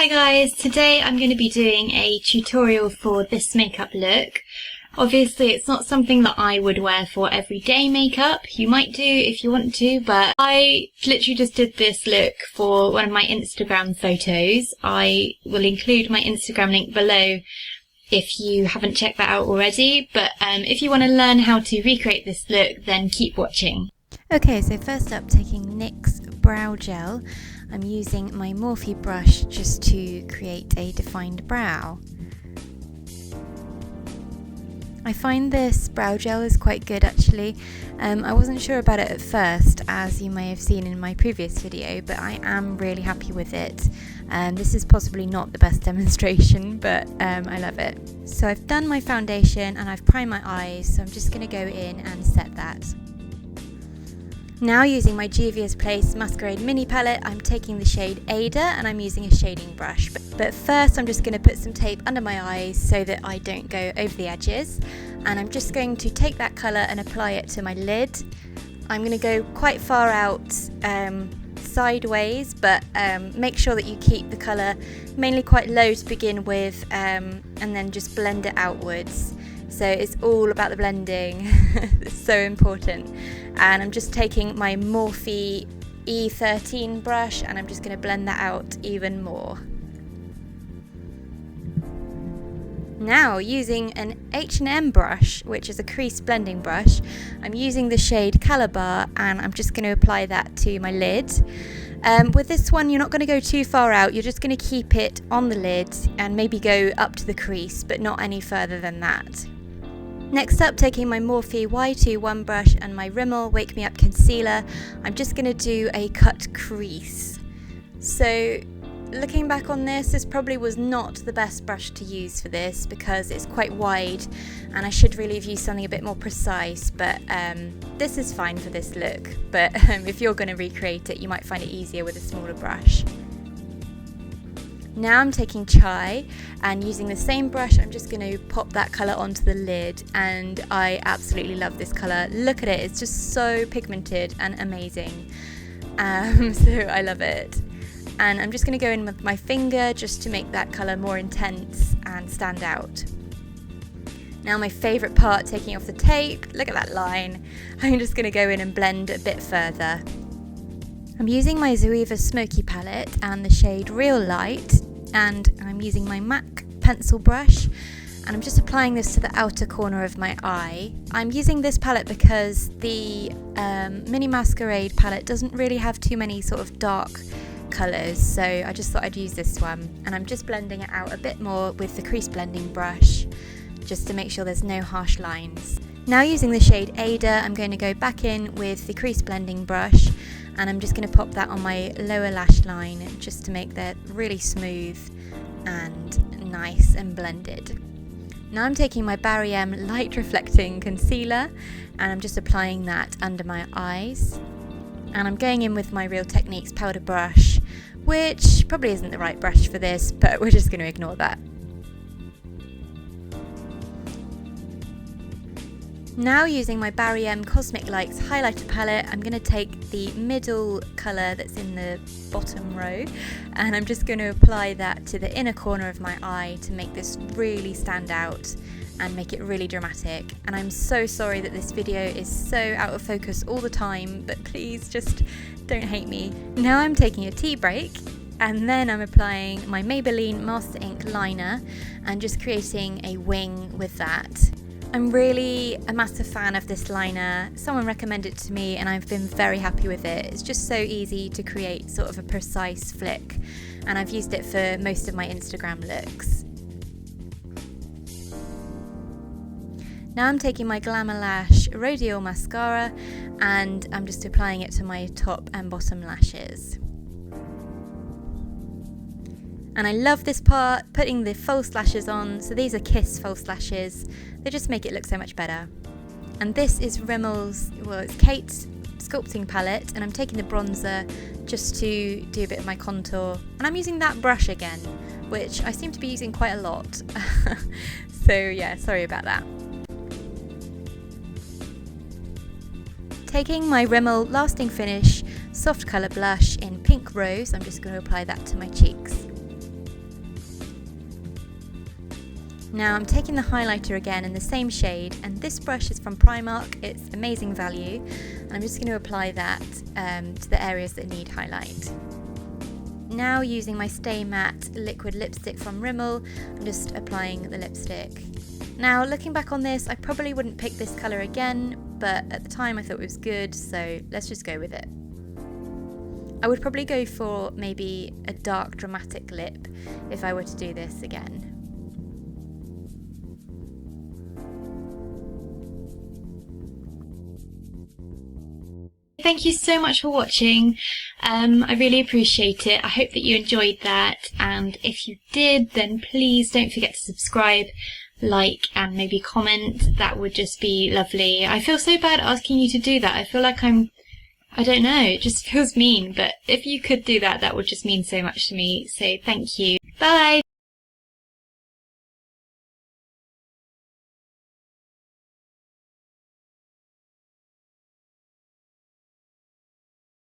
Hi guys, today I'm going to be doing a tutorial for this makeup look. Obviously it's not something that I would wear for everyday makeup. You might do if you want to, but I literally just did this look for one of my Instagram photos. I will include my Instagram link below if you haven't checked that out already, but if you want to learn how to recreate this look, then keep watching. Okay, so first up, taking NYX brow gel, I'm using my Morphe brush just to create a defined brow. I find this brow gel is quite good actually. I wasn't sure about it at first, as you may have seen in my previous video, but I am really happy with it. This is possibly not the best demonstration, but I love it. So I've done my foundation and I've primed my eyes, so I'm just going to go in and set that. Now using my Juvias Place Masquerade mini palette, I'm taking the shade Ada and I'm using a shading brush. But first I'm just going to put some tape under my eyes so that I don't go over the edges. And I'm just going to take that colour and apply it to my lid. I'm going to go quite far out sideways, but make sure that you keep the colour mainly quite low to begin with, and then just blend it outwards. So it's all about the blending. It's so important. And I'm just taking my Morphe E13 brush and I'm just going to blend that out even more. Now using an H&M brush, which is a crease blending brush, I'm using the shade Calabar and I'm just going to apply that to my lid. With this one you're not going to go too far out, you're just going to keep it on the lid and maybe go up to the crease, but not any further than that. Next up, taking my Morphe Y21 brush and my Rimmel Wake Me Up concealer, I'm just going to do a cut crease. So looking back on this probably was not the best brush to use for this because it's quite wide and I should really have used something a bit more precise, but this is fine for this look. But if you're going to recreate it, you might find it easier with a smaller brush. Now I'm taking Chai and using the same brush, I'm just going to pop that colour onto the lid, and I absolutely love this colour. Look at it, it's just so pigmented and amazing. So I love it. And I'm just going to go in with my finger just to make that colour more intense and stand out. Now my favourite part, taking off the tape, look at that line. I'm just going to go in and blend a bit further. I'm using my Juvias Smoky palette and the shade Real Light, and I'm using my MAC pencil brush and I'm just applying this to the outer corner of my eye. I'm using this palette because the Mini Masquerade palette doesn't really have too many sort of dark colours, so I just thought I'd use this one, and I'm just blending it out a bit more with the crease blending brush just to make sure there's no harsh lines. Now using the shade Ada, I'm going to go back in with the crease blending brush and I'm just going to pop that on my lower lash line just to make that really smooth and nice and blended. Now I'm taking my Barry M light reflecting concealer and I'm just applying that under my eyes, and I'm going in with my Real Techniques powder brush, which probably isn't the right brush for this, but we're just going to ignore that. Now using my Barry M Cosmic Lights highlighter palette, I'm going to take the middle colour that's in the bottom row and I'm just going to apply that to the inner corner of my eye to make this really stand out and make it really dramatic. And I'm so sorry that this video is so out of focus all the time, but please just don't hate me. Now I'm taking a tea break and then I'm applying my Maybelline Master Ink liner and just creating a wing with that. I'm really a massive fan of this liner. Someone recommended it to me and I've been very happy with it. It's just so easy to create sort of a precise flick, and I've used it for most of my Instagram looks. Now I'm taking my Glamour Lash Radial mascara and I'm just applying it to my top and bottom lashes. And I love this part, putting the false lashes on. So these are Kiss false lashes. They just make it look so much better. And this is Rimmel's, well, it's Kate's sculpting palette, and I'm taking the bronzer just to do a bit of my contour. And I'm using that brush again, which I seem to be using quite a lot. So yeah, sorry about that. Taking my Rimmel Lasting Finish soft colour blush in Pink Rose, I'm just going to apply that to my cheeks. Now I'm taking the highlighter again in the same shade, and this brush is from Primark, it's amazing value, and I'm just going to apply that to the areas that need highlight. Now using my Stay Matte liquid lipstick from Rimmel, I'm just applying the lipstick. Now looking back on this, I probably wouldn't pick this colour again, but at the time I thought it was good, so let's just go with it. I would probably go for maybe a dark dramatic lip if I were to do this again. Thank you so much for watching. I really appreciate it. I hope that you enjoyed that, and if you did, then please don't forget to subscribe, like, and maybe comment. That would just be lovely. I feel so bad asking you to do that. I feel like I don't know, it just feels mean, but if you could do that, that would just mean so much to me. So thank you. Bye!